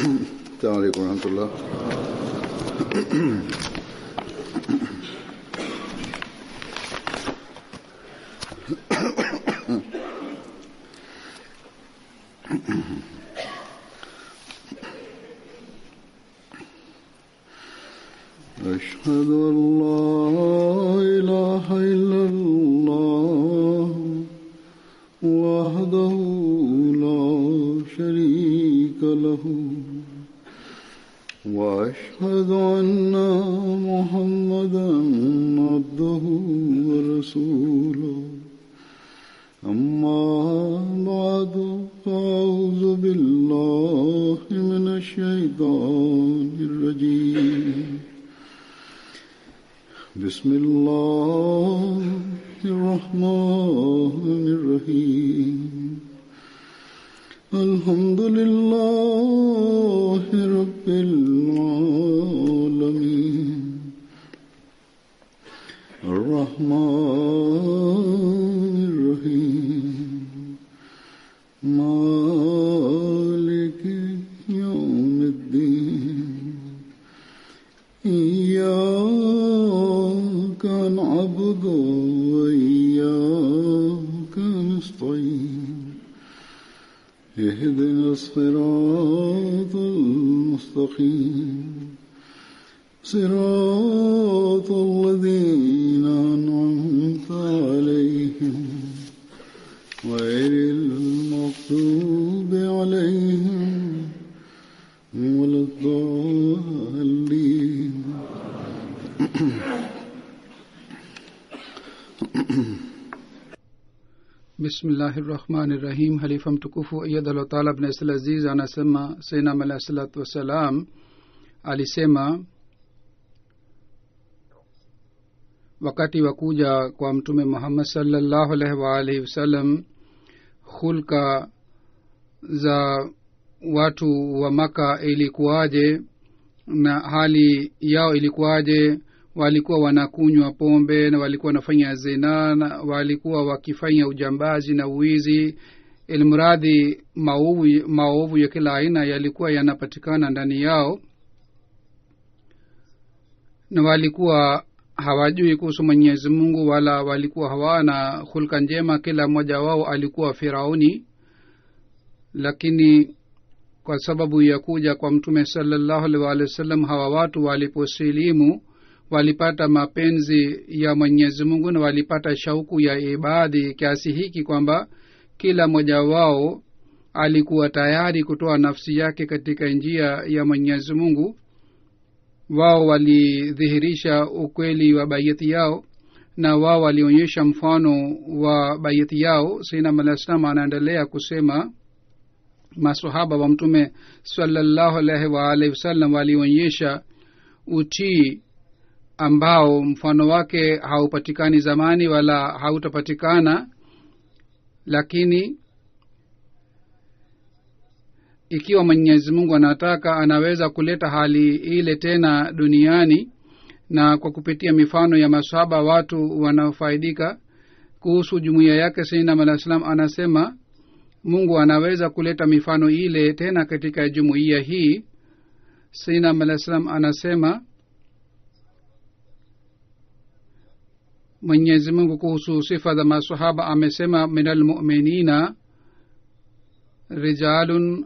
السلام عليكم ورحمة الله. أشهد أن لا إله إلا الله وحده لا شريك له وأشهد أن محمدا عبده ورسوله أما بعد فأعوذ بالله من الشيطان الرجيم بسم الله الرحمن الرحيم الحمد لله رب العالمين الرحمن الرحيم مالك يوم الدين إياك نعبد وإياك نستعين اهدنا الصراط المستقيم صراط الذين أنعمت عليهم غير المغضوب عليهم ولا الضالين. Bismillahirrahmanirrahim. Halifa mtukufu ayyadallahu ta'ala ibn Isl Aziz anasema Sayyidina alayhi salatu wasalam alisema wakati wa kuja kwa mtume Muhammad sallallahu alaihi wa alihi wasallam, hulka za watu wa Maka ilikuwaje na hali yao ilikuwaje? Walikuwa wanakunywa pombe na walikuwa wanafanya zina na walikuwa wakifanya ujambazi na uwizi. Ilmuradi maovu ya kila aina yalikuwa yanapatikana ndani yao, na walikuwa hawajui kuhusu Mwenyezi Mungu wala walikuwa hawana hulka njema. Kila mmoja wao alikuwa Firauni. Lakini kwa sababu ya kuja kwa mtume sallallahu alaihi wasallam, hawa watu waliposilimu walipata mapenzi ya Mwenyezi Mungu na walipata shauku ya ibada kiasi hiki kwamba kila mmoja wao alikuwa tayari kutoa nafsi yake katika njia ya Mwenyezi Mungu. Wao walidhihirisha ukweli wa bayati yao na wao walionyesha mfano wa bayati yao. Sayyidina Muhammad anaendelea kusema maswahaba wa mtume sallallahu alaihi wa alihi wasallam walionyesha utii ambao mfano wake haupatikani zamani wala hautapatikana. Lakini ikiwa Mwenyezi Mungu anataka, anaweza kuleta hali ile tena duniani, na kwa kupitia mifano ya maswahaba watu wanafaidika. Kuhusu jumuiya yake Sayyidina Muhammad anasema Mungu anaweza kuleta mifano ile tena katika jumuiya hii. Sayyidina Muhammad anasema Mwenyezi Mungu kuhusu sifa za maswahaba amesema, minal mu'minina rijalun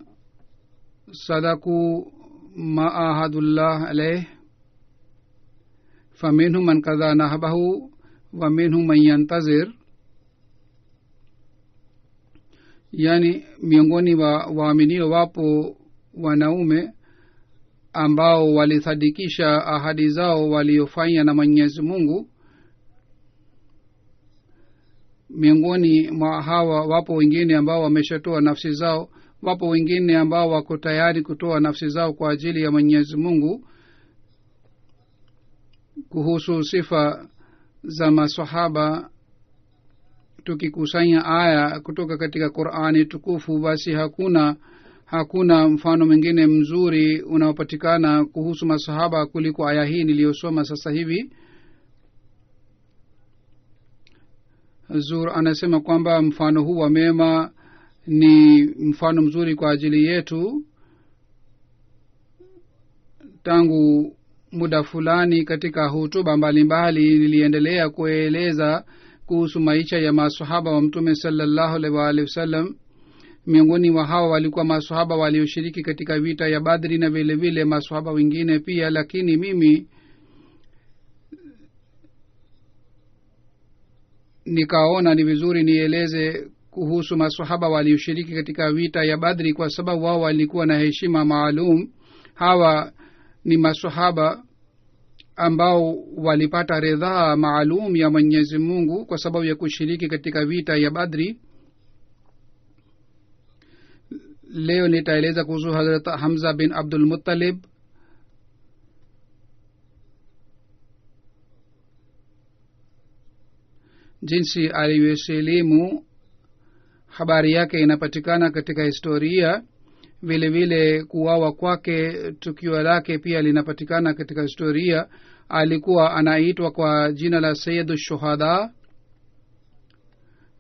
sadaku ma ahadullah alayhi faminhum man qadha nahbahu wa minhum man yantazir. Yani miongoni wa waaminio wapo wanaume ambao walisadikisha ahadi zao waliofanya na Mwenyezi Mungu. Miongoni mwa hawa wapo wengine ambao wameshatoa nafsi zao, wapo wengine ambao wako tayari kutoa nafsi zao kwa ajili ya Mwenyezi Mungu. Kuhusu sifa za maswahaba, tukikusanya aya kutoka katika Qur'ani tukufu, basi hakuna mfano mwingine mzuri unaopatikana kuhusu maswahaba kuliko aya hii niliyosoma sasa hivi. Zur anasema kwamba mfano huu wa mema ni mfano mzuri kwa ajili yetu. tangu muda fulani katika hutuba mbalimbali niliendelea kueleza kuhusu maisha ya masahaba wa mtume sallallahu alaihi wasallam. Miongoni mwa hao walikuwa masahaba walioshiriki katika vita ya Badri na vile vile masahaba wengine pia, lakini mimi nikaona ni vizuri nieleze kuhusu masahaba walioshiriki katika vita ya Badri kwa sababu wao walikuwa na heshima maalum. Hawa ni masahaba ambao walipata ridhaa maalum ya Mwenyezi Mungu kwa sababu ya kushiriki katika vita ya Badri. Leo nitaeleza kuhusu Hazrat Hamza bin Abdul Muttalib. Jinsi alivyosilimu, habari yake inapatikana katika historia. Vile vile kuuawa kwake, tukio lake pia linapatikana katika historia. Alikuwa anaitwa kwa jina la Sayyidu Shuhada.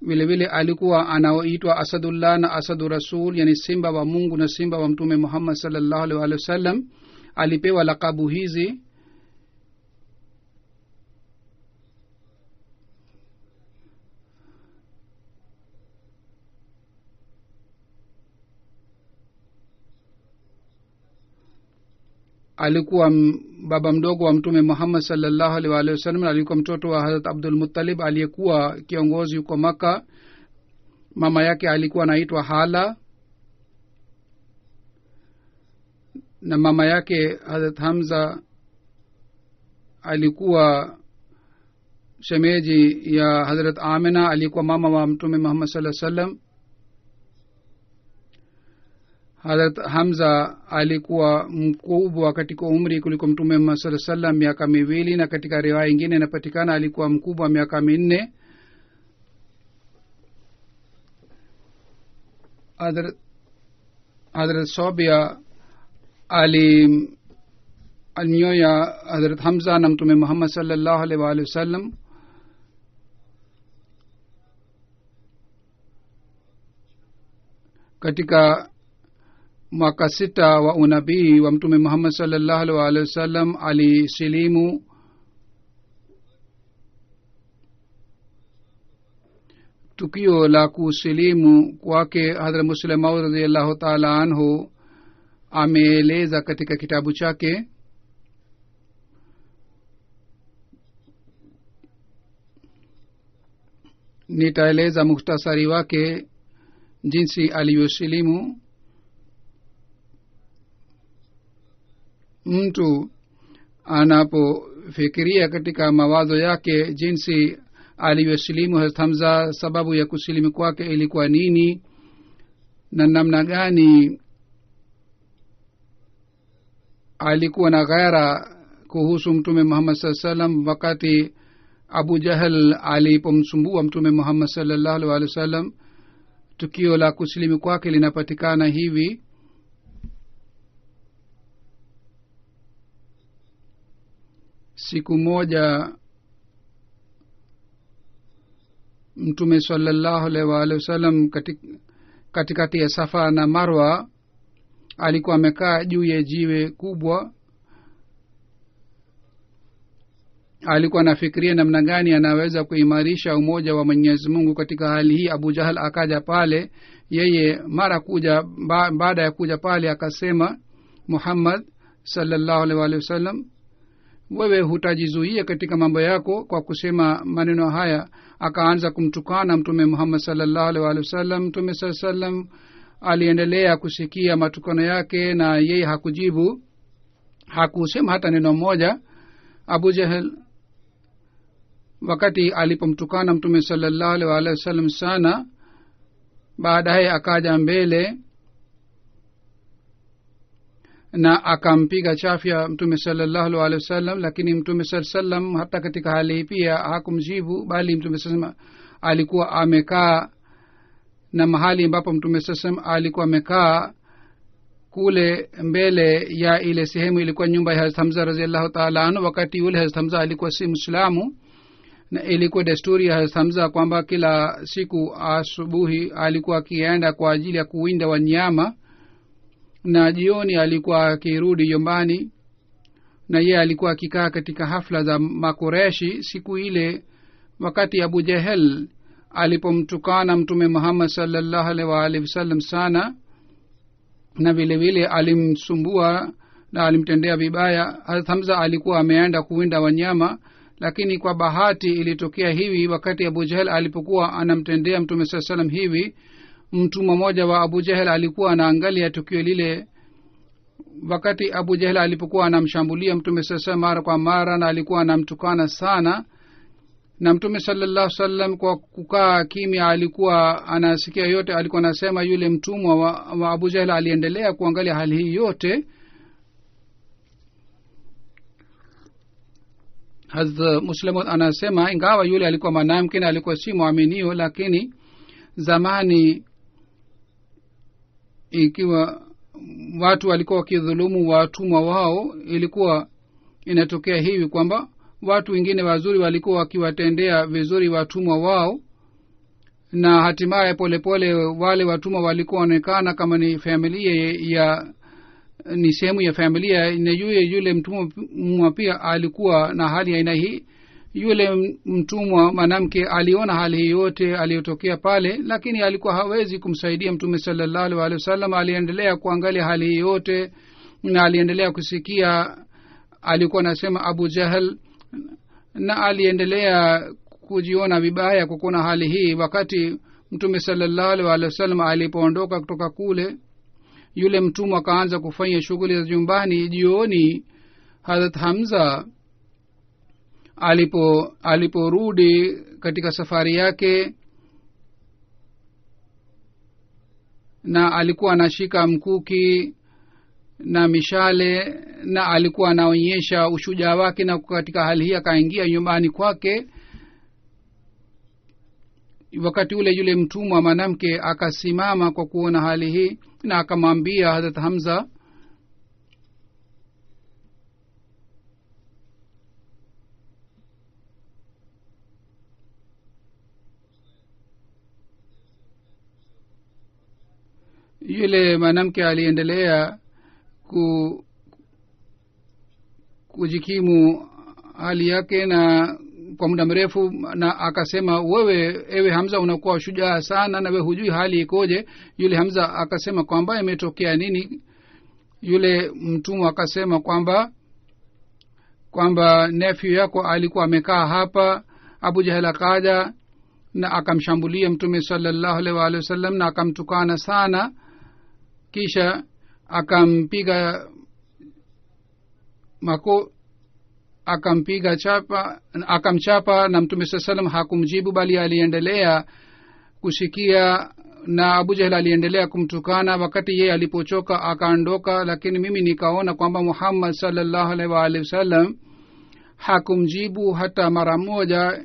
Vile vile alikuwa anaitwa Asadullah na Asadu Rasul, yani simba wa Mungu na simba wa Mtume Muhammad sallallahu alaihi wasallam. Alipewa lakabu hizi. Alikuwa baba mdogo wa Mtume Muhammad sallallahu alaihi wasallam. Alikuwa mtoto wa Hazrat Abdul Muttalib aliyekuwa kiongozi huko Maka. Mama yake alikuwa anaitwa Hala, na mama yake Hazrat Hamza alikuwa shemeji ya Hazrat Amina, alikuwa mama wa Mtume Muhammad sallallahu alaihi wasallam. Hazrat Hamza alikuwa mkubwa katika umri kuliko Mtume Muhammad sallallahu alaihi wasallam miaka 2, na katika riwaya nyingine inapatikana alikuwa mkubwa miaka 4. Hazrat Sobia alinyoya Hazrat Hamza na Mtume Muhammad sallallahu alaihi wasallam. Katika mwaka 6 wa unabii wa Mtume Muhammad sallallahu alaihi wasallam alisilimu. Tukio la kusilimu kwake Hadhrat Muslim Maud radhiyallahu ta'ala anhu ameeleza katika kitabu chake. Nitaeleza mukhtasari wake jinsi alivyosilimu. Mtu anapofikiria katika mawazo yake jinsi alivyosilimu Hazrat Hamza, sababu ya kusilimu kwake ilikuwa nini na namna gani alikuwa na ghaira kuhusu Mtume Muhammad sallallahu alaihi wasallam wakati Abu Jahal alipomsumbua Mtume Muhammad sallallahu alaihi wasallam. Tukio la kusilimu kwake linapatikana hivi. Siku moja Mtume sallallahu alaihi wasallam katikati ya Safa na Marwa alikuwa amekaa juu ya jiwe kubwa. Alikuwa anafikiria namna gani anaweza kuimarisha umoja wa Mwenyezi Mungu. Katika hali hii Abu Jahal akaja pale. Yeye mara kuja baada ya kuja pale akasema, Muhammad sallallahu alaihi wasallam, wewe hutajizuia katika mambo yako. Kwa kusema maneno haya akaanza kumtukana Mtume Muhammad sallallahu alaihi wasallam. Mtume sallallahu alaihi wasallam aliendelea kusikia matukano yake na yeye hakujibu, hakusema hata neno moja. Abu Jahal wakati alipomtukana Mtume sallallahu alaihi wasallam sana, baadaye akaja mbele na akampiga chafya Mtume sallallahu alaihi wasallam. Lakini Mtume sallallahu alaihi wasallam hata katika hali pia hakumjibu, bali Mtume sallallahu alaihi wasallam alikuwa amekaa, na mahali ambapo Mtume sallallahu alaihi wasallam alikuwa amekaa kule mbele ya ile sehemu ilikuwa nyumba ya Hazrat Hamza radhiyallahu ta'ala anhu. Wakati yule Hazrat Hamza alikuwa si Muislamu, na ilikuwa desturi ya Hazrat Hamza kwamba kila siku asubuhi alikuwa akienda kwa ajili ya kuwinda wanyama, na jioni alikuwa akirudi nyumbani. na yeye alikuwa akikaa katika hafla za makureshi. Siku ile wakati Abu Jahel alipomtukana mtume Muhammad sallallahu alaihi wa alihi wasallam sana, na vile vile alimsumbua na alimtendea vibaya, Hazrat Hamza alikuwa ameenda kuwinda wanyama. Lakini kwa bahati ilitokea hivi, wakati Abu Jahel alipokuwa anamtendea mtume sallallahu alaihi wasallam hivi, mtu mmoja wa Abu Jahel alikuwa anaangalia tukio lile. Wakati Abu Jahel alipokuwa anamshambulia mtume sallallahu alaihi wasallam mara kwa mara na alikuwa anamtukana sana, na mtume sallallahu alaihi wasallam kwa kukaa kimya alikuwa anasikia yote alikuwa anasema, yule mtumwa wa Abu Jahel aliendelea kuangalia hali hii yote. Hazrat Muslim anasema ingawa yule alikuwa mwanamke na alikuwa si muaminio, lakini zamani ikiwa watu walikuwa wakidhulumu watumwa wao, ilikuwa inatokea hivi kwamba watu wengine wazuri walikuwa wakiwatendea vizuri watumwa wao, na hatimaye polepole wale watumwa walikuwa wanaonekana kama ni familia ni sehemu ya familia. Na yule mtumwa pia alikuwa na hali aina hii. Yule mtumwa mwanamke aliona hali hii yote aliyotokea pale, lakini alikuwa hawezi kumsaidia mtume sallallahu alaihi wasallam. Aliendelea kuangalia hali hii yote na aliendelea kusikia alikuwa anasema Abu Jahal, na aliendelea kujiona vibaya kwa kuona hali hii. Wakati mtume sallallahu alaihi wasallam alipoondoka kutoka kule, yule mtumwa akaanza kufanya shughuli za nyumbani. Jioni Hazrat Hamza aliporudi katika safari yake, na alikuwa anashika mkuki na mishale na alikuwa anaonyesha ushujaa wake, na katika hali hii akaingia nyumbani kwake. Wakati ule yule mtumwa mwanamke akasimama kwa kuona hali hii, na akamwambia Hazrat Hamza, yule mwanamke aliendelea kujikimu hali yake na kwa muda mrefu, na akasema, ewe Hamza unakuwa shujaa sana na wewe hujui hali ikoje. Yule Hamza akasema kwamba imetokea nini. Yule mtumwa akasema kwamba nephew yako alikuwa amekaa hapa. Abu Jahal akaja na akamshambulia mtume sallallahu alaihi wasallam na akamtukana sana, kisha akamchapa, na mtume sallallahu alaihi wasallam hakumjibu bali aliendelea kusikia, na Abu Jahal aliendelea kumtukana. Wakati yeye alipochoka akaondoka, lakini mimi nikaona kwamba Muhammad sallallahu alaihi wasallam hakumjibu hata mara moja.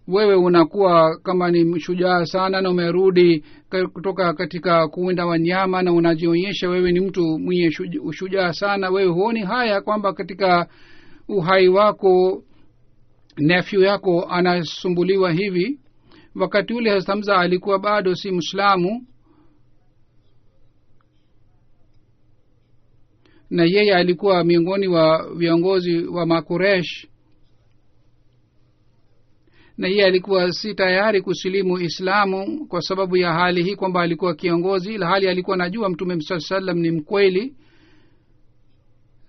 Wewe unakuwa kama ni shujaa sana na umerudi kutoka katika kuwinda wanyama na unajionyesha wewe ni mtu mwenye shujaa sana. Wewe huoni haya kwamba katika uhai wako nephew yako anasumbuliwa hivi? Wakati ule Hazrat Hamza alikuwa bado si Muislamu, na yeye alikuwa miongoni wa viongozi wa Makuresh, na yeye alikuwa si tayari kusilimu Islamu kwa sababu ya hali hii kwamba alikuwa kiongozi, ila hali alikuwa anajua mtume sallallahu alaihi wasallam ni mkweli,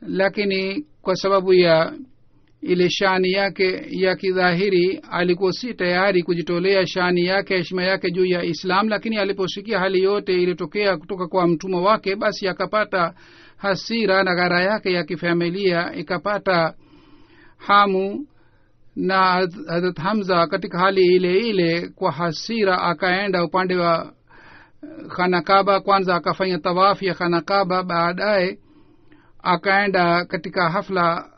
lakini kwa sababu ya ile shani yake ya kidhahiri alikuwa si tayari kujitolea shani yake, heshima yake juu ya Islam. Lakini aliposikia hali yote ilitokea kutoka kwa mtumwa wake, basi akapata hasira na ghara yake ya kifamilia ikapata hamu, na Hazrat Hamza katika hali ile ile kwa hasira akaenda upande wa Khanakaba. Kwanza akafanya tawafu ya Khanakaba, baadaye akaenda katika hafla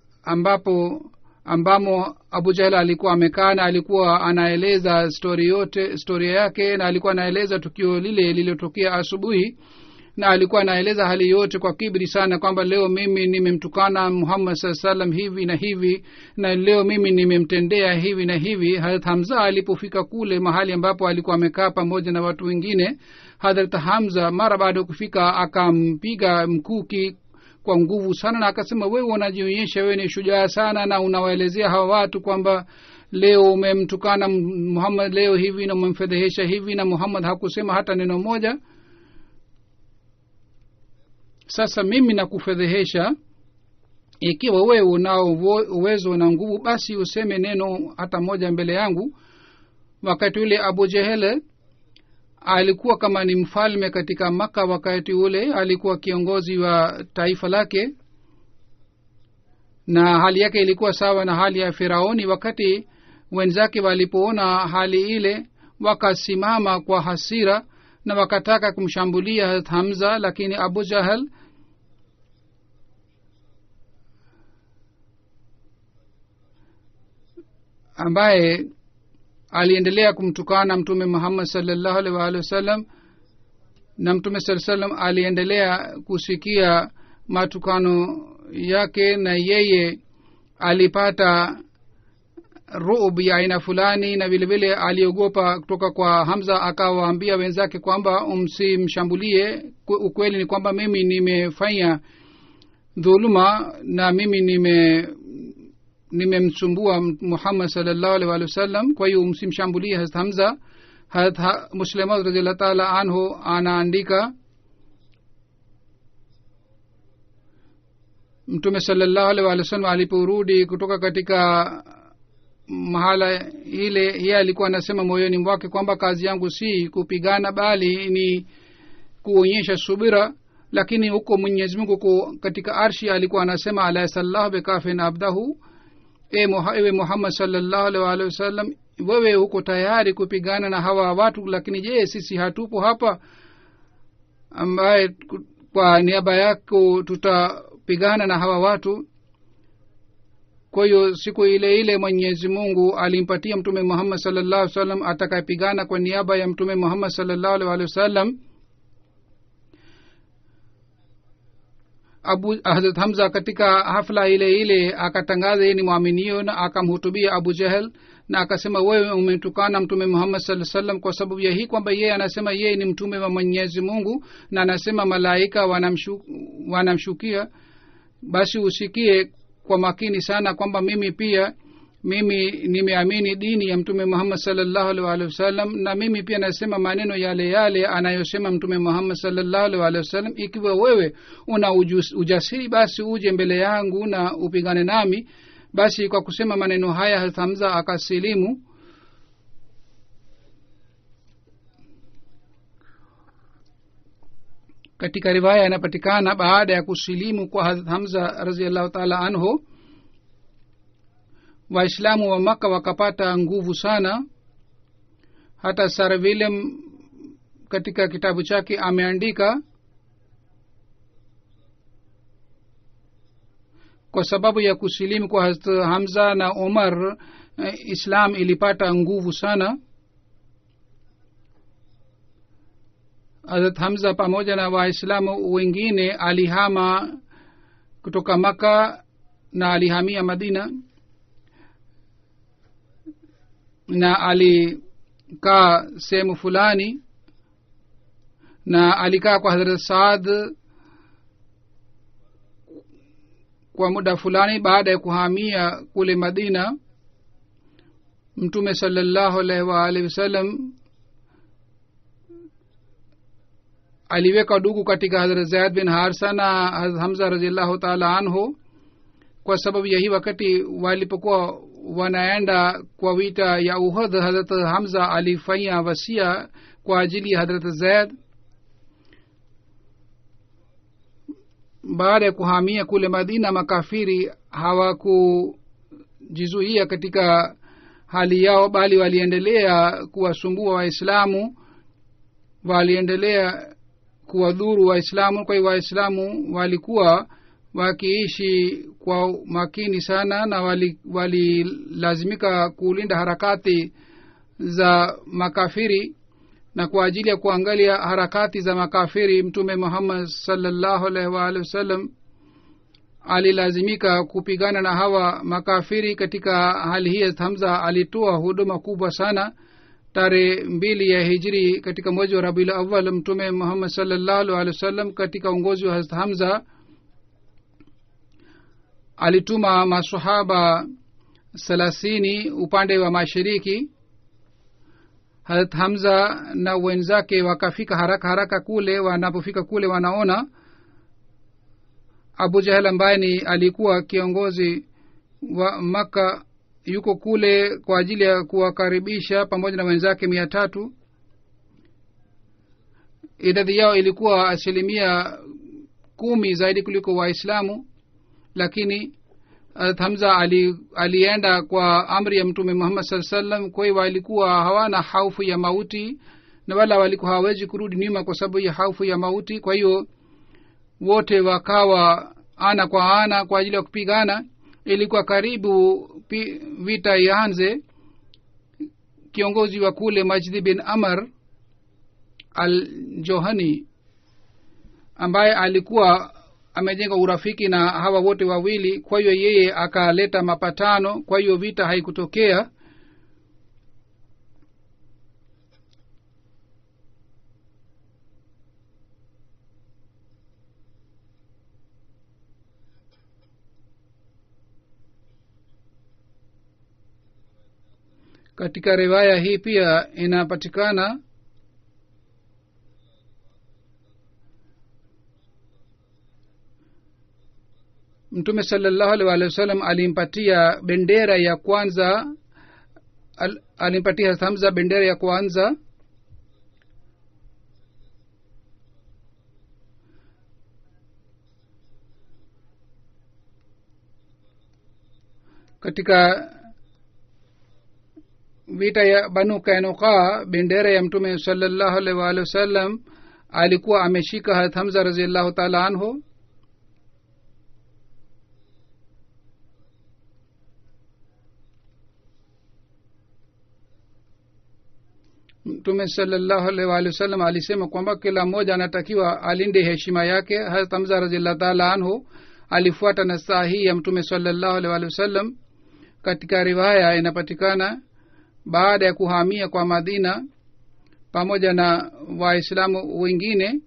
ambamo Abu Jahal alikuwa amekaa, na alikuwa anaeleza storia yake, na alikuwa anaeleza tukio lile lililotokea asubuhi, na alikuwa anaeleza hali yote kwa kibri sana kwamba leo mimi nimemtukana Muhammad sallallahu alaihi wasallam hivi na hivi, na leo mimi nimemtendea hivi na hivi. Hazrat Hamza alipofika kule mahali ambapo alikuwa amekaa pamoja na watu wengine, Hazrat Hamza mara baada ya kufika akampiga mkuki kwa nguvu sana, na akasema wewe unajionyesha wewe ni shujaa sana, na unawaelezea hawa watu kwamba leo umemtukana Muhammad leo hivi na umemfedhehesha hivi, na Muhammad hakusema hata neno moja. Sasa mimi nakufedhehesha, ikiwa wewe unao uwezo na nguvu, basi useme neno hata moja mbele yangu. Wakati ule Abu Jahel alikuwa kama ni mfalme katika Maka. Wakati ule alikuwa kiongozi wa taifa lake, na hali yake ilikuwa sawa na hali ya Firauni. Wakati wenzake walipoona hali ile, wakasimama kwa hasira na wakataka kumshambulia Hazrat Hamza, lakini Abu Jahal ambaye aliendelea kumtukana Mtume Muhammad sallallahu alaihi wasallam, na Mtume sallallahu alaihi wasallam aliendelea kusikia matukano yake, na yeye alipata ruub ya aina fulani, na vile vile aliogopa kutoka kwa Hamza. Akawaambia wenzake kwamba msimshambulie, ukweli ni kwamba mimi nimefanya dhuluma na mimi nimemsumbua Muhammad sallallahu alaihi wasallam, kwa hiyo msimshambulie Hazrat Hamza. Hazrat Muslim radhiyallahu ta'ala anhu anaandika, Mtume sallallahu alaihi wasallam aliporudi kutoka katika mahala ile, yeye alikuwa anasema moyoni mwake kwamba kazi yangu si kupigana bali ni kuonyesha subira. Lakini huko Mwenyezi Mungu katika arshi alikuwa anasema alayhi sallahu bikafin abdahu, ewe Muhammad sallallahu alaihi wasallam, wewe uko tayari kupigana na hawa watu, lakini je, sisi hatupo hapa ambaye kwa niaba yako tutapigana na hawa watu? Kwa hiyo siku ile ile Mwenyezi Mungu alimpatia Mtume Muhammad sallallahu alaihi wasallam atakayepigana kwa niaba ya Mtume Muhammad sallallahu alaihi wasallam. Hazrat Hamza katika hafla ile ile akatangaza yeye ni muaminio, na akamhutubia Abu Jahal na akasema, wewe umetukana Mtume Muhammad sallallahu alaihi wasallam kwa sababu ya hii kwamba yeye anasema yeye ni mtume wa Mwenyezi Mungu, na anasema malaika wanamshukia. Basi usikie kwa makini sana kwamba mimi nimeamini dini ya Mtume Muhammad sallallahu alaihi wasallam, na mimi pia nasema maneno yale yale anayosema Mtume Muhammad sallallahu alaihi wasallam. Ikiwa wewe una ujasiri, basi uje mbele yangu na upigane nami. Basi kwa kusema maneno haya Hazrat Hamza akasilimu. Katika riwaya inapatikana baada ya kusilimu kwa Hazrat Hamza radhiyallahu ta'ala anhu, Waislamu wa Maka wakapata nguvu sana. Hata Sir William katika kitabu chake ameandika, kwa sababu ya kusilimu kwa Hazrat Hamza na Umar, Islam ilipata nguvu sana. Hazrat Hamza pamoja na Waislamu wengine alihama kutoka Maka na alihamia Madina, na alikaa sehemu fulani, na alikaa kwa Hazrat Saad kwa muda fulani. Baada ya kuhamia kule Madina, Mtume sallallahu alaihi wasallam aliweka udugu katika Hazrat Zaid bin Harisa na Hazrat Hamza radhiyallahu ta'ala anhu. Kwa sababu ya hii, wakati walipokuwa wanaenda kwa vita ya Uhud, Hazrat Hamza alifanya wasia kwa ajili ya Hazrat Zaid. Baada ya kuhamia kule Madina, makafiri hawakujizuia katika hali yao, bali waliendelea kuwasumbua Waislamu, waliendelea kuwadhuru Waislamu. Kwa hiyo Waislamu walikuwa wakiishi kwa makini sana, na walilazimika kulinda harakati za makafiri. Na kwa ajili ya kuangalia harakati za makafiri, Mtume Muhammad sallallahu alaihi wasallam alilazimika kupigana na hawa makafiri. Katika hali hii Hamza alitoa huduma kubwa sana. Tarehe 2 ya Hijri katika mwezi wa Rabiul Awwal, Mtume Muhammad sallallahu alaihi wasallam katika uongozi wa Hazrat Hamza alituma maswahaba 30 upande wa mashariki. Hazrat Hamza na wenzake wakafika haraka kule. Wanapofika kule wanaona Abu Jahal ambaye alikuwa kiongozi wa Makka yuko kule kwa ajili ya kuwakaribisha pamoja na wenzake 300. Idadi yao ilikuwa 10% zaidi kuliko Waislamu, lakini Hamza alienda kwa amri ya Mtume Muhammad sallallahu alaihi wasallam. Kwa hiyo walikuwa hawana hofu ya mauti na wala walikuwa hawezi kurudi nyuma kwa sababu ya hofu ya mauti. Kwa hiyo wote wakawa ana kwa ana kwa ajili ya kupigana. Ilikuwa karibu vita ianze. Kiongozi wa kule Majdi bin Amr al-Johani ambaye alikuwa amejenga urafiki na hawa wote wawili, kwa hiyo yeye akaleta mapatano. Kwa hiyo vita haikutokea. Katika riwaya hii pia inapatikana Mtume sallallahu alaihi wasallam alimpatia bendera ya kwanza, alimpatia Hamza bendera ya kwanza. Katika vita ya Banu Kainuka, bendera ya Mtume sallallahu alaihi wasallam alikuwa ameshika Hamza radhiyallahu ta'ala anhu. Mtume sallallahu alaihi wasallam alisema kwamba kila mmoja anatakiwa alinde heshima yake. Hazrat Hamza radhiyallahu ta'ala anhu alifuata nasaha hii ya Mtume sallallahu alaihi wasallam. Katika riwaya inapatikana baada ya kuhamia kwa Madina pamoja na Waislamu wengine,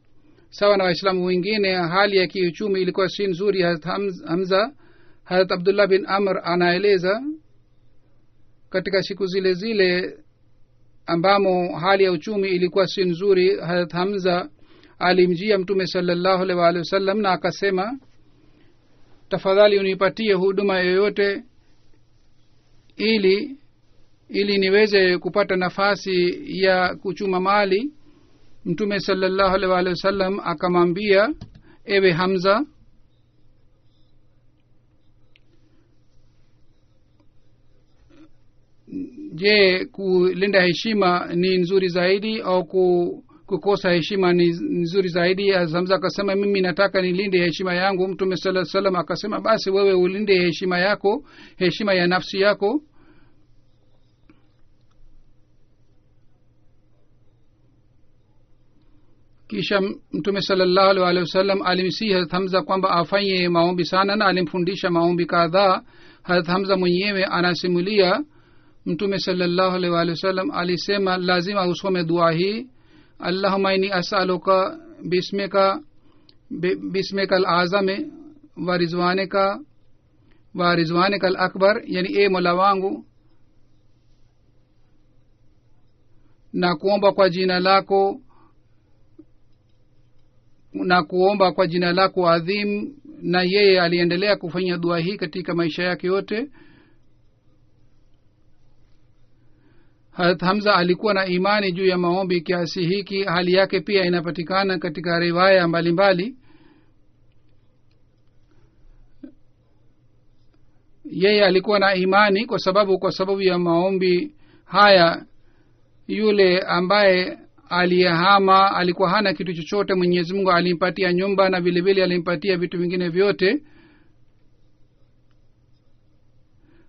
sawa na Waislamu wengine, hali ya kiuchumi ilikuwa si nzuri. Hamza, Hazrat Abdullah bin Amr anaeleza katika siku zile ambamo hali ya uchumi ilikuwa si nzuri, Hazrat Hamza alimjia Mtume sallallahu alaihi wasallam na akasema, tafadhali unipatie huduma yoyote ili niweze kupata nafasi ya kuchuma mali. Mtume sallallahu alaihi wasallam akamwambia, ewe Hamza, je, kulinda heshima ni nzuri zaidi au kukosa heshima ni nzuri zaidi? Hamza akasema, mimi nataka nilinde heshima yangu. Mtume sallallahu alaihi wasallam akasema, basi wewe ulinde heshima yako, heshima ya nafsi yako. Kisha Mtume sallallahu alaihi wasallam alimsihi Hazrat Hamza kwamba afanye maombi sana na alimfundisha maombi kadhaa. Hazrat Hamza mwenyewe anasimulia Mtume sallallahu alaihi wasallam alisema lazima usome dua hii, Allahumma inni as'aluka bismika al-azam wa rizwanika al-akbar, yani e Mola wangu na kuomba kwa jina lako adhim. Na yeye aliendelea kufanya dua hii katika maisha yake yote. Hazrat Hamza alikuwa na imani juu ya maombi kiasi hiki. Hali yake pia inapatikana katika riwaya mbalimbali. Yeye alikuwa na imani kwa sababu ya maombi haya. Yule ambaye aliyehama alikuwa hana kitu chochote, Mwenyezi Mungu alimpatia nyumba na vile vile alimpatia vitu vingine vyote.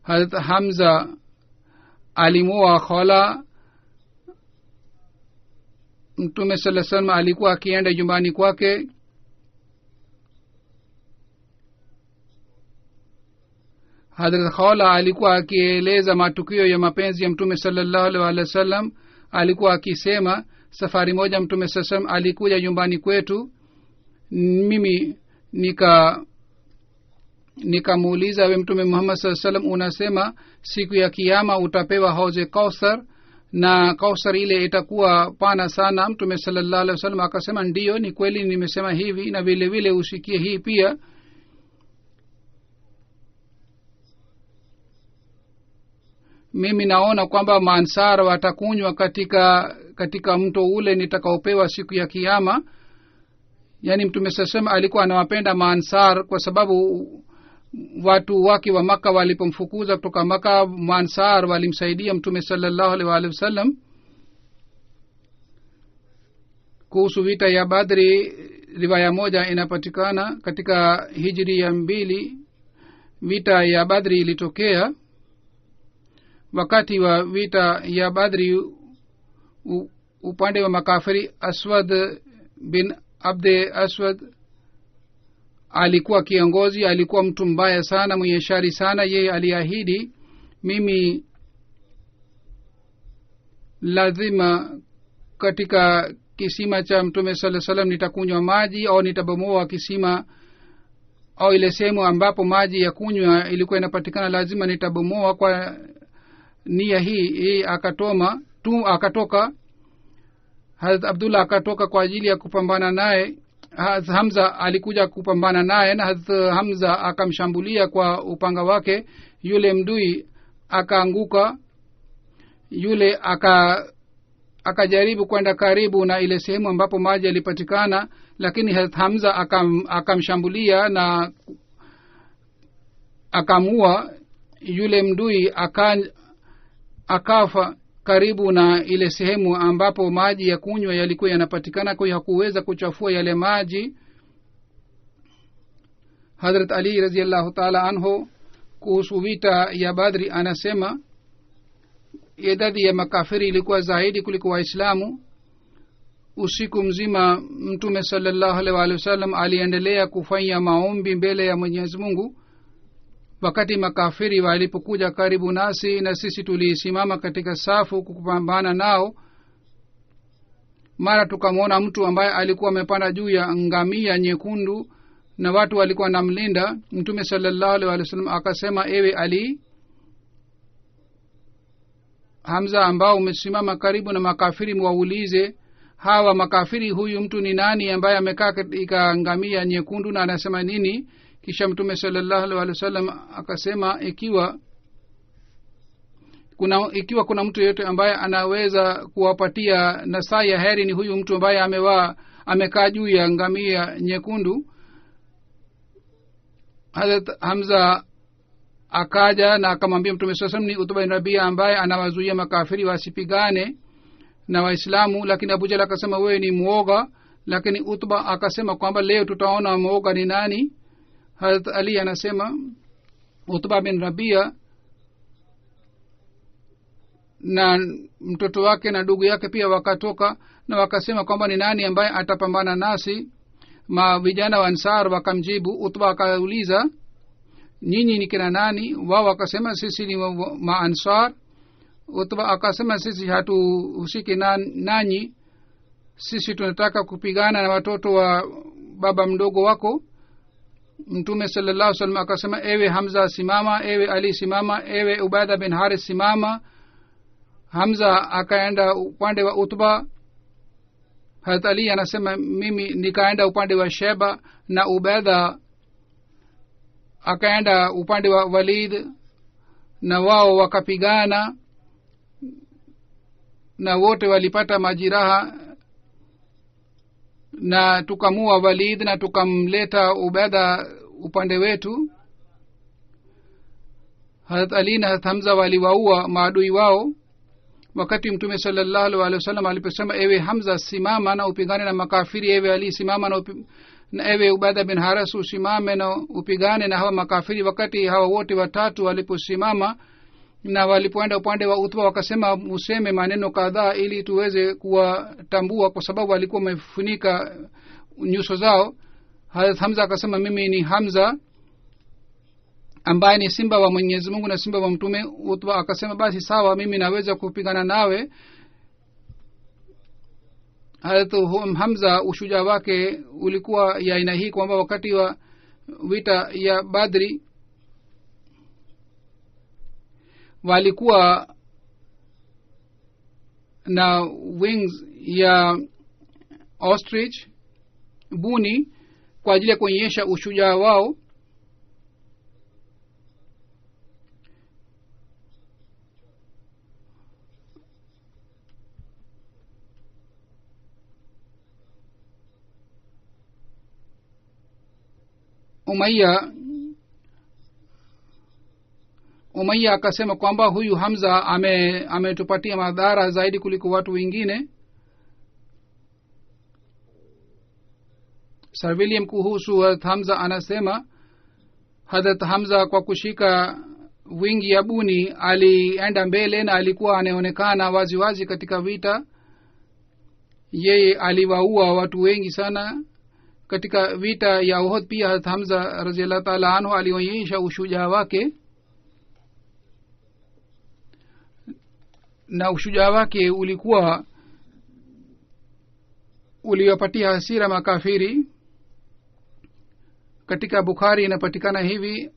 Hazrat Hamza alimuoa Khala. Mtume sallallahu alaihi wasallam alikuwa akienda nyumbani kwake. Hazrat Khala alikuwa akieleza matukio ya mapenzi ya Mtume sallallahu alaihi wasallam. Alikuwa akisema, safari moja Mtume sallallahu alaihi wasallam alikuja nyumbani kwetu, mimi nikamuuliza, we mtume Muhammad sallallahu alaihi wasallam, unasema siku ya kiyama utapewa hauze Kauthar na Kauthar ile itakuwa pana sana? Mtume sallallahu alaihi wasallam akasema, ndiyo, ni kweli nimesema hivi, na vile vile usikie hii pia. Mimi naona kwamba maansar watakunywa katika mto ule nitakaopewa siku ya kiyama. Yani mtume sasema alikuwa anawapenda maansar kwa sababu watu wake wa Maka walipomfukuza kutoka Maka, maansar walimsaidia mtume sallallahu alaihi wasallam. Kuhusu vita ya Badri, riwaya moja inapatikana katika hijri ya 2. Vita ya Badri ilitokea wakati wa vita ya Badri. Upande wa makafiri, Aswad bin Abde Aswad alikuwa kiongozi, alikuwa mtu mbaya sana, mwenye shari sana. Yeye aliahidi, mimi lazima katika kisima cha mtume sallallahu alaihi wasallam nitakunywa maji, au nitabomoa kisima, au ile sehemu ambapo maji ya kunywa ilikuwa inapatikana lazima nitabomoa. Kwa nia hii akatoka Hazrat Abdullah akatoka kwa ajili ya kupambana naye. Hamza alikuja kupambana naye, na Hazrat Hamza akamshambulia kwa upanga wake. Yule mdui akaanguka, yule akajaribu kwenda karibu na ile sehemu ambapo maji yalipatikana, lakini Hazrat Hamza akamshambulia na akamua. Yule mdui akafa karibu na ile sehemu ambapo maji ya kunywa yalikuwa yanapatikana, kwa hiyo hakuweza kuchafua yale maji. Hazrat Ali radhiyallahu ta'ala anhu kuhusu vita ya Badri anasema, idadi ya makafiri ilikuwa zaidi kuliko Waislamu. Usiku mzima mtume sallallahu alaihi wasallam aliendelea kufanya maombi mbele ya Mwenyezi Mungu. Wakati makafiri walipokuja karibu nasi, na sisi tulisimama katika safu kupambana nao, mara tukamwona mtu ambaye alikuwa amepanda juu ya ngamia nyekundu na watu walikuwa namlinda. Mtume sallallahu alaihi wasallam akasema, ewe Ali, Hamza ambao umesimama karibu na makafiri, mwaulize hawa makafiri, huyu mtu ni nani ambaye amekaa katika ngamia nyekundu na anasema nini? Kisha mtume sallallahu alaihi wasallam akasema, ikiwa kuna mtu yeyote ambaye anaweza kuwapatia nasaha ya heri, ni huyu mtu ambaye amekaa juu ya ngamia nyekundu. Hazrat Hamza akaja na akamwambia mtume sallallahu alaihi wasallam, ni Utba bin Rabia ambaye anawazuia makafiri wasipigane na Waislamu. Lakini Abu Jahl akasema, wewe ni muoga. Lakini Utba akasema kwamba leo tutaona muoga ni nani. Hazrat Ali anasema, Utba bin Rabia na mtoto wake na ndugu yake pia wakatoka na wakasema kwamba ni nani ambaye atapambana nasi. Vijana wa Ansar wakamjibu. Utba akauliza, nyinyi ni kina nani? Wao wakasema, sisi ni Ansar. Utba akasema, sisi hatuhusiki nanyi, sisi tunataka kupigana na watoto wa baba mdogo wako. Mtume sallallahu alaihi wasallam akasema, ewe Hamza simama, ewe Ali simama, ewe Ubaida bin Harith simama. Hamza akaenda upande wa Utba. Hazrat Ali anasema, mimi nikaenda upande wa Sheba, na Ubaida akaenda upande wa Walid, na wao wakapigana na wote walipata majiraha, na tukamua Walid na tukamleta Ubaida upande wetu. Hazrat Ali na Hazrat Hamza waliwaua maadui wao. Wakati mtume sallallahu alaihi wasallam aliposema, ewe Hamza simama na upigane na makafiri, ewe Ali simama na ewe Ubaida bin Harith usimame na upigane na hawa makafiri. Wakati hawa wote watatu waliposimama na walipoenda upande wa Utba, wakasema, useme maneno kadhaa ili tuweze kuwatambua, kwa sababu walikuwa wamefunika nyuso zao. Hazrat Hamza akasema, mimi ni Hamza ambaye ni simba wa Mwenyezi Mungu na simba wa mtume. Utba akasema, basi sawa, mimi naweza kupigana nawe. Hazrat Hamza ushujaa wake ulikuwa ya aina hii kwamba wakati wa vita ya badri walikuwa na wings ya ostrich buni kwa ajili ya kuonyesha ushujaa wao. Umayya akasema kwamba huyu Hamza ametupatia madhara zaidi kuliko watu wengine. Sir William kuhusu Hamza anasema Hadrat Hamza kwa kushika wingi ya buni alienda mbele na alikuwa anaonekana wazi wazi katika vita. Yeye aliwaua watu wengi sana katika vita ya Uhud. Pia Hadrat Hamza radhiyallahu ta'ala anhu alionyesha ushujaa wake, na ushujaa wake uliwapatia hasira makafiri. Katika Bukhari inapatikana hivi,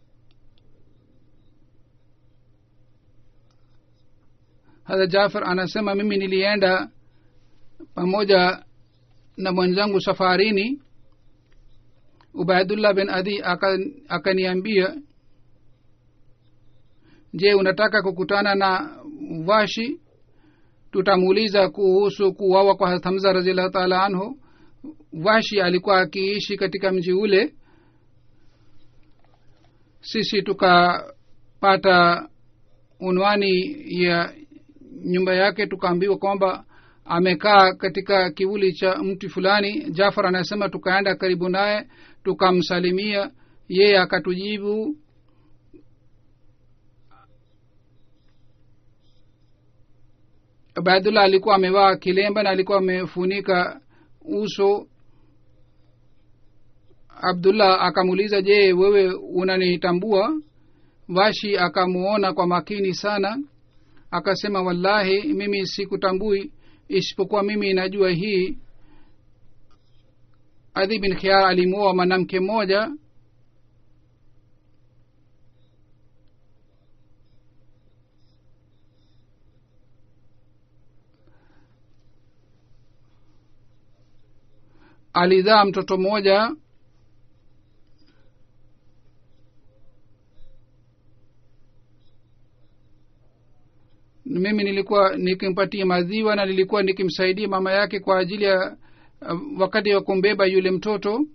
Hadrat Jafar anasema mimi nilienda pamoja na mwenzangu safarini. Ubaidullah bin Adi akaniambia, je, unataka kukutana na Washi? Tutamuuliza kuhusu kuuawa kwa Hazrat Hamza radhiyallahu ta'ala anhu. Washi alikuwa akiishi katika mji ule. Sisi tukapata unwani ya nyumba yake, tukaambiwa kwamba amekaa katika kivuli cha mti fulani. Jafar anasema tukaenda karibu naye tukamsalimia, yeye akatujibu. Abdullah alikuwa amevaa kilemba na alikuwa amefunika uso. Abdullah akamuuliza, je, wewe unanitambua? Washi akamuona kwa makini sana, akasema wallahi mimi sikutambui, isipokuwa mimi najua hii Adi bin Khiyar alimuoa mwanamke mmoja. Alizaa mtoto mmoja. Mimi nilikuwa nikimpatia maziwa na nilikuwa nikimsaidia mama yake kwa ajili ya wakati wa kumbeba yule mtoto.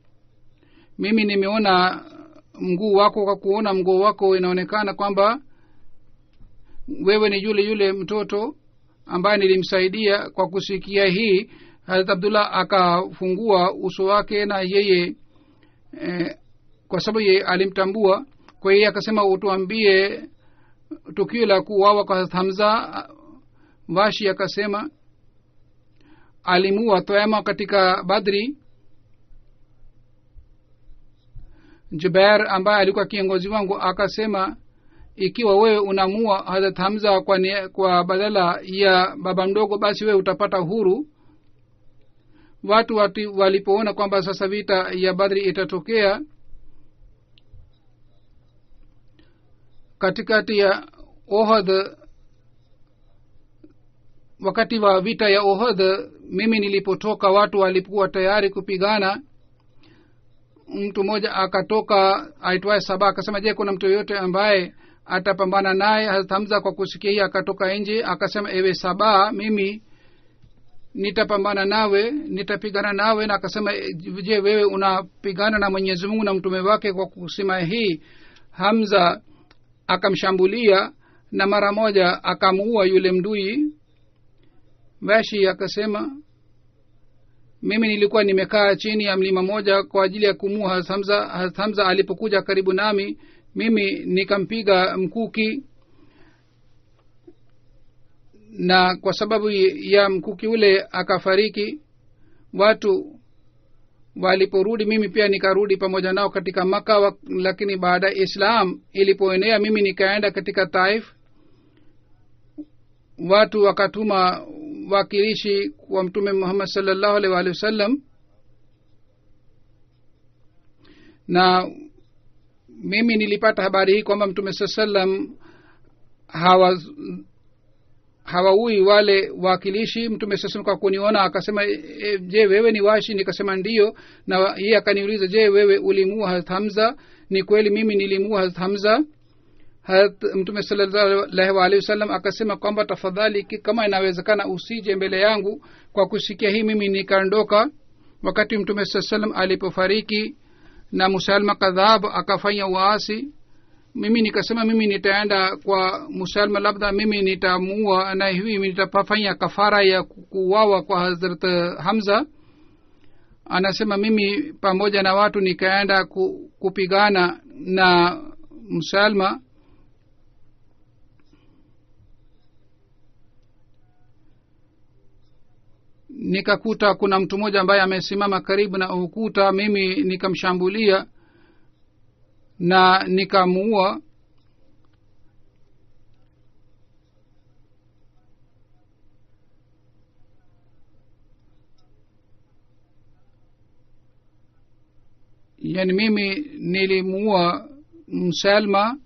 Mimi nimeona mguu wako, kwa kuona mguu wako inaonekana kwamba wewe ni yule mtoto ambaye nilimsaidia. Kwa kusikia hii, Hazrat Abdullah akafungua uso wake, na yeye kwa sababu yeye alimtambua, kwa hiyo akasema utuambie tukio la kuuawa kwa Hamza. Washi akasema alimuua Tuaima katika Badri. Jubair ambaye alikuwa kiongozi wangu akasema, ikiwa wewe unamua Hazrat Hamza kwa badala ya baba mdogo, basi wewe utapata huru. Watu walipoona kwamba sasa vita ya Badri itatokea, katikati ya Uhud, wakati wa vita ya Uhud, mimi nilipotoka watu walikuwa tayari kupigana. Mtu mmoja akatoka aitwaye Saba, akasema, je, kuna mtu yoyote ambaye atapambana naye? Hazrat Hamza kwa kusikia hii akatoka nje, akasema, ewe Saba, mimi nitapambana nawe, nitapigana nawe. Na akasema, je, wewe unapigana na Mwenyezi Mungu na mtume wake? Kwa kusema hii, Hamza akamshambulia na mara moja akamuua yule mdui. Washi akasema, mimi nilikuwa nimekaa chini ya mlima moja kwa ajili ya kumua Hamza. Hamza alipokuja karibu nami, mimi nikampiga mkuki, na kwa sababu ya mkuki ule akafariki. Watu waliporudi, mimi pia nikarudi pamoja nao katika Maka. Lakini baada ya Islam ilipoenea, mimi nikaenda katika Taif. Watu wakatuma wakilishi kwa Mtume Muhammad sallallahu alaihi wa sallam, na mimi nilipata habari hii kwamba mtume sallam hawaui wale wakilishi. Mtume sallam kwa kuniona akasema je wewe ni washi? Nikasema ndio. Na yeye akaniuliza je wewe ulimuua Hazrat Hamza? Ni kweli mimi nilimuua Hazrat Hamza. Mtume sallallahu alaihi wasallam akasema kwamba tafadhali kama inawezekana usije mbele yangu. Kwa kusikia hii mimi nikaondoka. Wakati mtume sallallahu alipofariki na Musalma kadhab akafanya uasi, mimi nikasema mimi nitaenda kwa Musalma, labda mimi nitamuua na hivi nitafanya kafara ya kuuawa kwa Hazrat Hamza. Anasema mimi pamoja na watu nikaenda kupigana na Musalma. Nikakuta kuna mtu mmoja ambaye amesimama karibu na ukuta. Mimi nikamshambulia na nikamuua. Yani mimi nilimuua Musalma.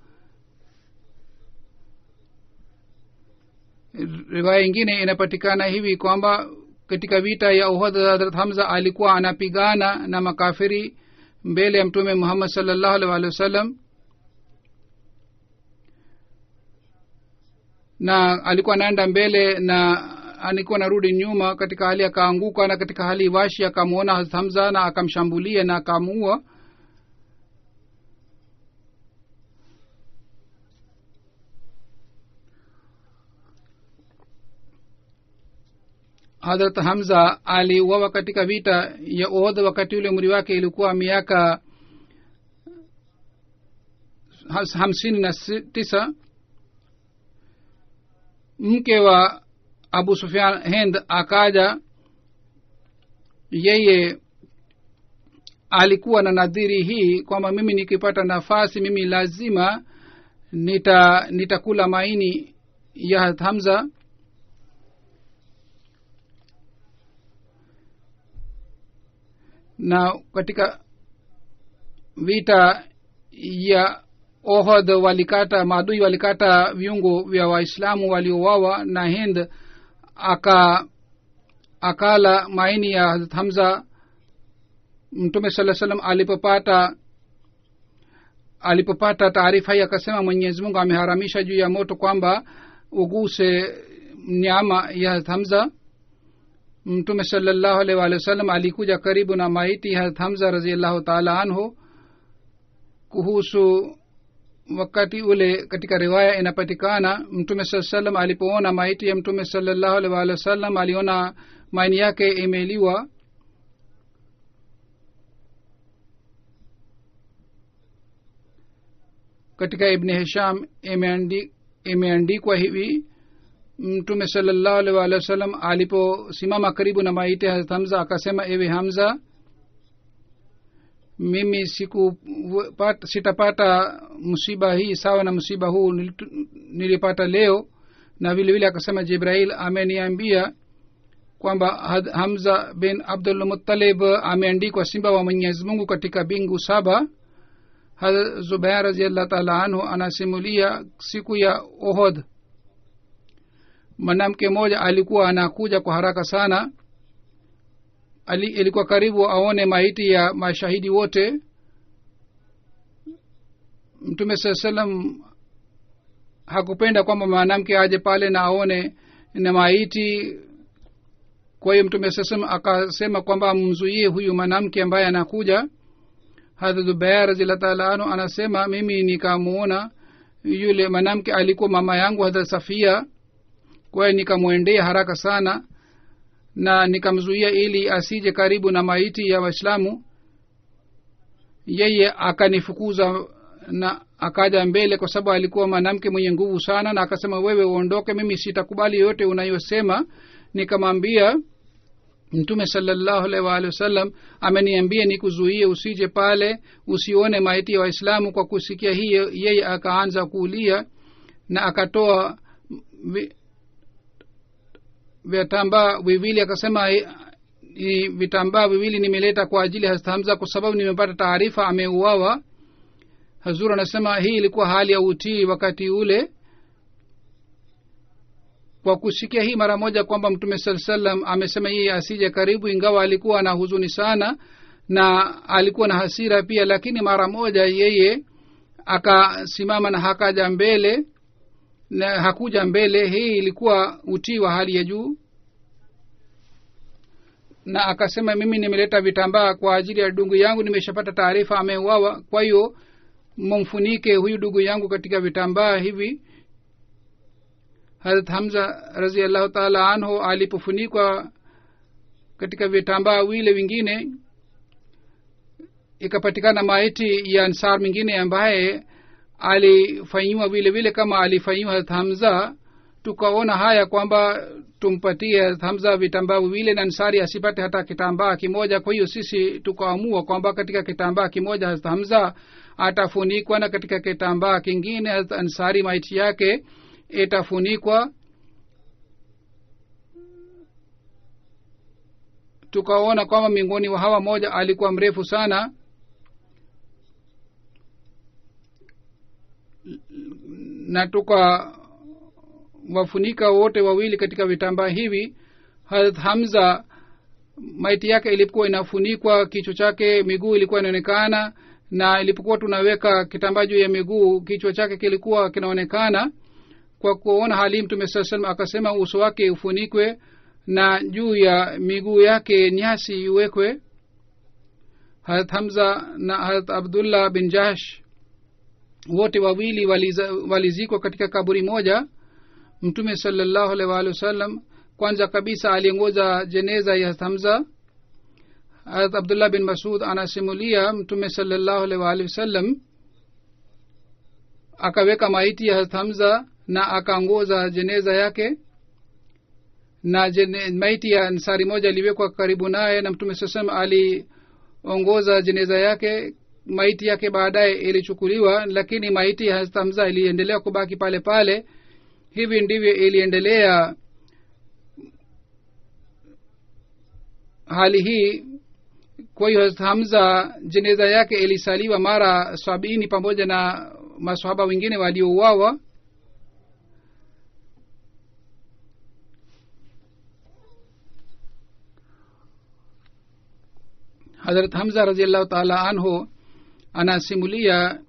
Riwaya ingine inapatikana hivi kwamba katika vita ya Uhud Hazrat Hamza alikuwa anapigana na makafiri mbele ya mtume Muhammad sallallahu alaihi wasallam, na alikuwa anaenda mbele na alikuwa narudi nyuma. Katika hali akaanguka, na katika hali washi akamuona Hazrat Hamza na akamshambulia na akamuua. Hazrat Hamza aliuawa katika vita ya Uhud. Wakati ule umri wake ilikuwa miaka 59. Mke wa Abu Sufyan Hind akaja. Yeye alikuwa na nadhiri hii kwamba mimi nikipata nafasi mimi lazima nitakula maini ya Hazrat Hamza. Na katika vita ya Uhud maadui walikata viungo vya Waislamu waliouawa, na Hind akala maini ya Hazrat Hamza. Mtume sallallahu alaihi wasallam alipopata taarifa hii akasema Mwenyezi Mungu ameharamisha juu ya moto kwamba uguse nyama ya Hazrat Hamza. Mtume sallallahu alaihi wasallam alikuja karibu na maiti Hazrat Hamza radhiyallahu ta'ala anhu. Kuhusu wakati ule katika riwaya inapatikana Mtume sallallahu alaihi wasallam alipoona maiti ya Mtume sallallahu alaihi wasallam aliona maini yake imeliwa. Katika Ibn Hisham imeandikwa hivi: Mtume sallallahu alaihi wasallam aliposimama karibu na maiti Hazrat Hamza akasema ewe Hamza, mimi sitapata msiba hii sawa na msiba huu nilipata leo. Na vile vile akasema Jibrail ameniambia kwamba Hamza bin Abdul Muttalib ameandikwa simba wa Mwenyezi Mungu katika bingu 7. Hazrat Zubair radhiyallahu ta'ala anhu anasimulia siku ya Uhud mwanamke mmoja alikuwa anakuja kwa haraka sana. Ilikuwa karibu aone maiti ya mashahidi wote. Mtume sallallahu alaihi wasallam hakupenda kwamba mwanamke aje pale na aone na maiti. Kwa hiyo Mtume sallallahu alaihi wasallam akasema kwamba mzuie huyu mwanamke ambaye anakuja. Hazrat Zubair radhiyallahu ta'ala anhu anasema mimi nikamuona yule mwanamke alikuwa mama yangu Hazrat Safia. Kwa hiyo nikamwendea haraka sana na nikamzuia ili asije karibu na maiti ya Waislamu. Yeye akanifukuza na akaja mbele kwa sababu alikuwa mwanamke mwenye nguvu sana, na akasema wewe uondoke, mimi sitakubali yote unayosema. Nikamwambia Mtume sallallahu alaihi wasallam ameniambia nikuzuie usije pale usione maiti ya Waislamu. Kwa kusikia hiyo yeye akaanza kulia na akatoa vitambaa viwili akasema vitambaa viwili nimeleta kwa ajili ya Hazrat Hamza kwa sababu nimepata taarifa ameuawa. Hazur anasema hii ilikuwa hali ya utii wakati ule. Kwa kusikia hii mara moja kwamba mtume sallallahu alaihi wasallam amesema yeye asije karibu, ingawa alikuwa na huzuni sana na alikuwa na hasira pia, lakini mara moja yeye akasimama na hakaja mbele na hakuja mbele. Hii ilikuwa utii wa hali ya juu. Na akasema mimi nimeleta vitambaa kwa ajili ya ndugu yangu, nimeshapata taarifa ameuawa, kwa hiyo mumfunike huyu ndugu yangu katika vitambaa hivi. Hazrat Hamza radhiyallahu ta'ala anhu alipofunikwa katika vitambaa vile vingine, ikapatikana maiti ya Ansar mwingine ambaye alifanyiwa vile vile kama alifanyiwa Hazrat Hamza. Tukaona haya kwamba tumpatie Hazrat Hamza vitambaa vile na Ansari asipate hata kitambaa kimoja. Kwa hiyo sisi tukaamua kwamba katika kitambaa kimoja Hazrat Hamza atafunikwa na katika kitambaa kingine Hazrat Ansari maiti yake itafunikwa. Tukaona kwamba miongoni wa hawa moja alikuwa mrefu sana, na wafunika wote wawili katika vitambaa hivi. Hazrat Hamza maiti yake ilipokuwa inafunikwa, kichwa chake, miguu ilikuwa inaonekana, na ilipokuwa tunaweka kitambaa juu ya miguu, kichwa chake kilikuwa kinaonekana. Kwa kuona hali mtume sallallahu alaihi wasallam akasema uso wake ufunikwe na juu ya miguu yake nyasi iwekwe. Hazrat Hamza na Hazrat Abdullah bin Jahsh wote wawili walizikwa katika kaburi moja. Mtume sallallahu alaihi wasallam kwanza kabisa aliongoza jeneza ya Hamza. Hazrat Abdullah bin Masud anasimulia mtume sallallahu alaihi wasallam akaweka maiti ya Hamza na akaongoza jeneza yake, na maiti ya Ansari moja iliwekwa karibu naye, na mtume sallallahu alaihi aliongoza jeneza yake. Maiti yake baadaye ilichukuliwa, lakini maiti ya Hamza iliendelea kubaki pale pale. Hivi ndivyo iliendelea hali hii. Kwa hiyo Hamza jeneza yake ilisaliwa mara 70 pamoja na maswahaba wengine waliouawa. Hazrat Hamza radhiyallahu ta'ala anhu anasimulia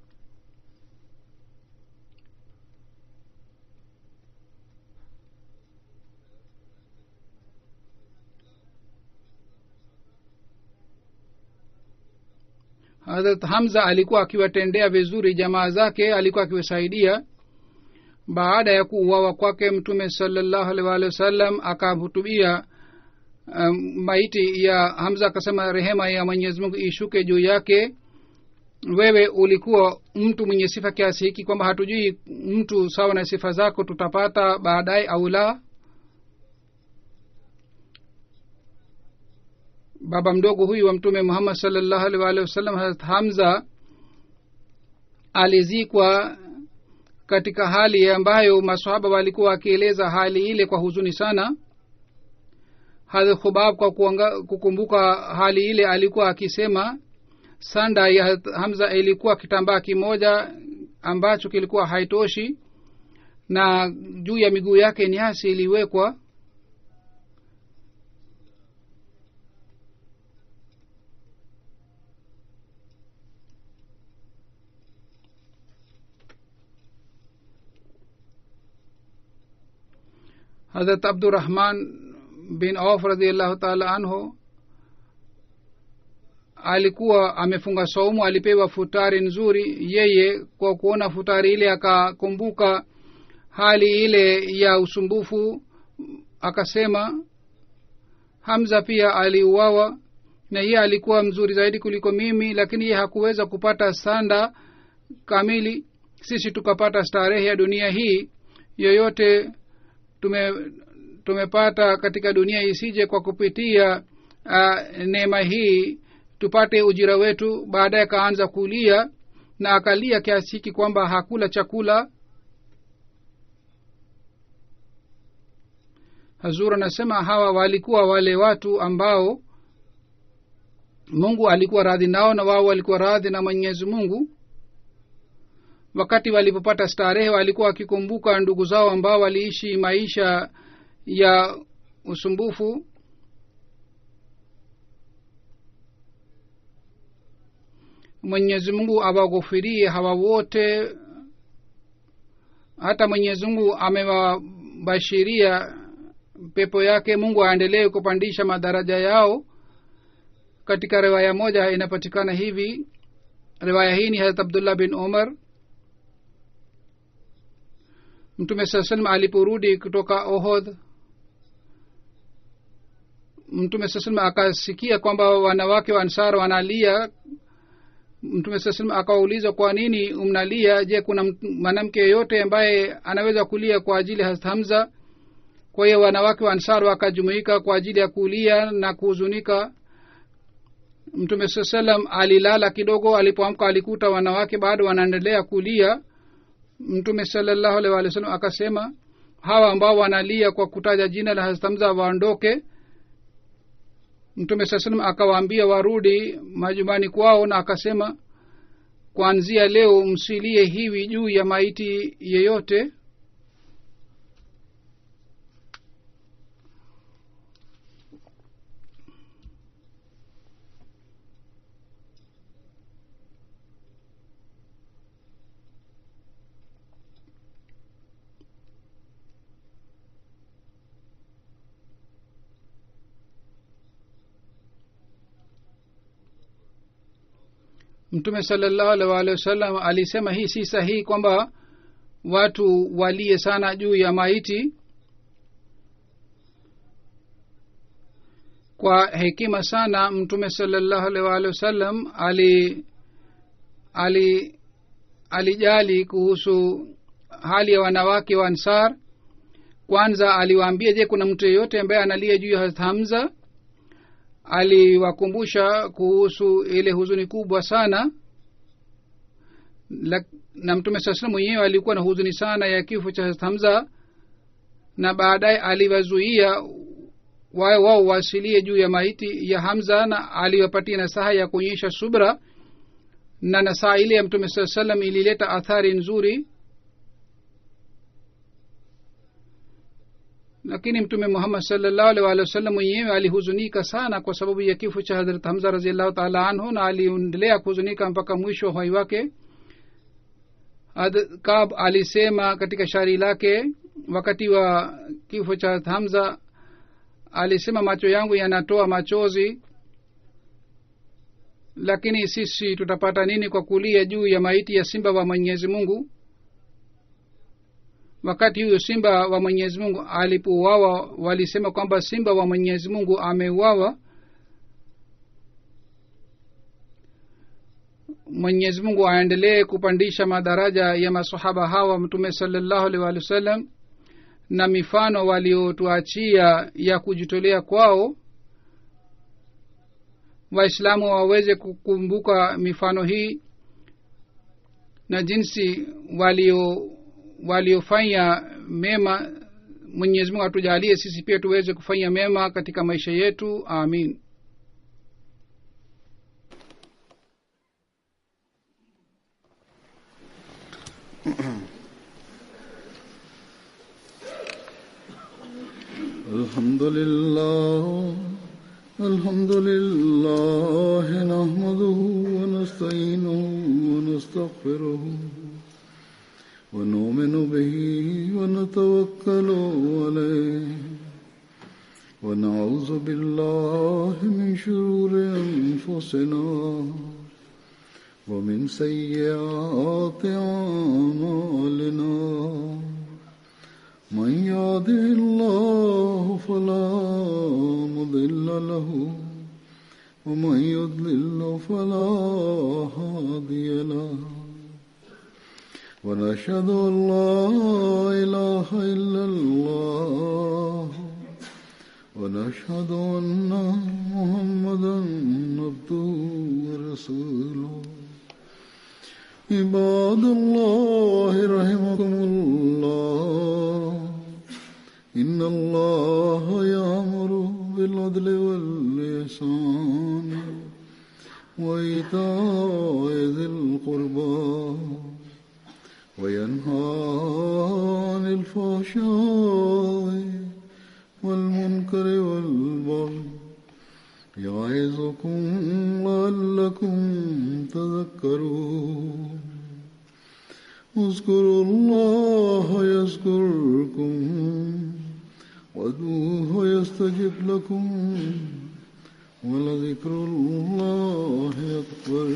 Hazrat Hamza alikuwa akiwatendea vizuri jamaa zake, alikuwa akiwasaidia. Baada ya kuuawa kwake mtume sallallahu alaihi wasallam akahutubia maiti ya Hamza, akasema rehema ya Mwenyezi Mungu ishuke juu yake. Wewe ulikuwa mtu mwenye sifa kiasi hiki kwamba hatujui mtu sawa na sifa zako tutapata baadaye au la. Baba mdogo huyu wa mtume Muhammad sallallahu alaihi wasallam Hazrat Hamza alizikwa katika hali ambayo maswahaba walikuwa wakieleza hali ile kwa huzuni sana. Hazrat Khubab kwa kukumbuka hali ile alikuwa akisema sanda ya Hamza ilikuwa kitambaa kimoja ambacho kilikuwa haitoshi, na juu ya miguu yake nyasi iliwekwa. Hazrat Abdurrahman bin Auf radhiyallahu ta'ala anhu alikuwa amefunga saumu, alipewa futari nzuri. Yeye kwa kuona futari ile akakumbuka hali ile ya usumbufu, akasema Hamza pia aliuawa na yeye alikuwa mzuri zaidi kuliko mimi, lakini yeye hakuweza kupata sanda kamili. Sisi tukapata starehe ya dunia hii. Yoyote tumepata katika dunia isije kwa kupitia neema hii tupate ujira wetu. Baadaye akaanza kulia na akalia kiasi hiki kwamba hakula chakula. Hazur anasema hawa walikuwa wale watu ambao Mungu alikuwa radhi nao na wao walikuwa radhi na Mwenyezi Mungu. wakati walipopata starehe walikuwa wakikumbuka ndugu zao ambao waliishi maisha ya usumbufu. Mwenyezi Mungu awaghufirie hawa wote. Hata Mwenyezi Mungu amewabashiria pepo yake. Mungu aendelee kupandisha madaraja yao. Katika riwaya moja inapatikana hivi, riwaya hii ni Hazrat Abdullah bin Umar. Mtume sallallahu alayhi wasallam aliporudi kutoka Uhud, Mtume sallallahu alayhi wasallam akasikia kwamba wanawake wa Ansar wanalia. Mtume sallallahu alayhi wasallam akauliza, kwa nini mnalia? Je, kuna mwanamke yeyote ambaye anaweza kulia kwa ajili ya Hamza? Kwa hiyo wanawake wa Ansar wakajumuika kwa ajili ya kulia na kuhuzunika. Mtume sallallahu alayhi wasallam alilala kidogo. Alipoamka alikuta wanawake bado wanaendelea kulia. Mtume sallallahu alaihi wasallam akasema, hawa ambao wanalia kwa kutaja jina la Hazrat Hamza waondoke. Mtume sallallahu alaihi wasallam akawaambia warudi majumbani kwao, na akasema, kuanzia leo msilie hivi juu ya maiti yeyote. Mtume sallallahu alaihi wasallam alisema hii si sahihi kwamba watu walie sana juu ya maiti. Kwa hekima sana Mtume sallallahu alaihi wasallam alijali kuhusu hali ya wanawake wa Ansar. Kwanza aliwaambia, je, kuna mtu yeyote ambaye analia juu ya Hazrat Hamza? Aliwakumbusha kuhusu ile huzuni kubwa sana. Na Mtume sasa mwenyewe alikuwa na huzuni sana ya kifo cha Hamza, na baadaye aliwazuia wao wasilie juu ya maiti ya Hamza, na aliwapatia nasaha ya kuonyesha subra. Na nasaha ile ya Mtume sallam ilileta athari nzuri. Lakini Mtume Muhammad sallallahu alaihi wasallam mwenyewe alihuzunika sana kwa sababu ya kifo cha Hazrat Hamza radhiyallahu ta'ala anhu, na aliendelea kuhuzunika mpaka mwisho wa uhai wake. Kab alisema katika shairi lake wakati wa kifo cha Hamza, alisema, macho yangu yanatoa machozi, lakini sisi tutapata nini kwa kulia juu ya maiti ya simba wa Mwenyezi Mungu? Wakati huyo simba wa Mwenyezi Mungu alipouawa, walisema kwamba simba wa Mwenyezi Mungu ameuawa. Mwenyezi Mungu aendelee kupandisha madaraja ya masahaba hawa Mtume sallallahu alaihi wasallam, na mifano waliotuachia ya kujitolea kwao Waislamu waweze kukumbuka mifano hii na jinsi waliofanya mema. Mwenyezi Mungu atujalie sisi pia tuweze kufanya mema katika maisha yetu. Amin. Alhamdulillah nahmaduhu wa nasta'inuhu wa nastaghfiruhu wa nu'minu bihi wa natawakkalu alayhi wa na'udhu billahi min shururi anfusina wa min sayyiati a'malina. من يهده الله فلا مضل له ومن يضلل فلا هادي له ونشهد أن لا إله إلا الله ونشهد أن محمدا عبده ورسوله. عباد الله رحمكم الله إن الله يأمر بالعدل والإحسان وإيتاء ذي القربى وينهى عن الفحشاء والمنكر والبغي يعظكم لعلكم تذكرون اذكروا الله يذكركم وادعوه يستجب لكم ولذكر الله أكبر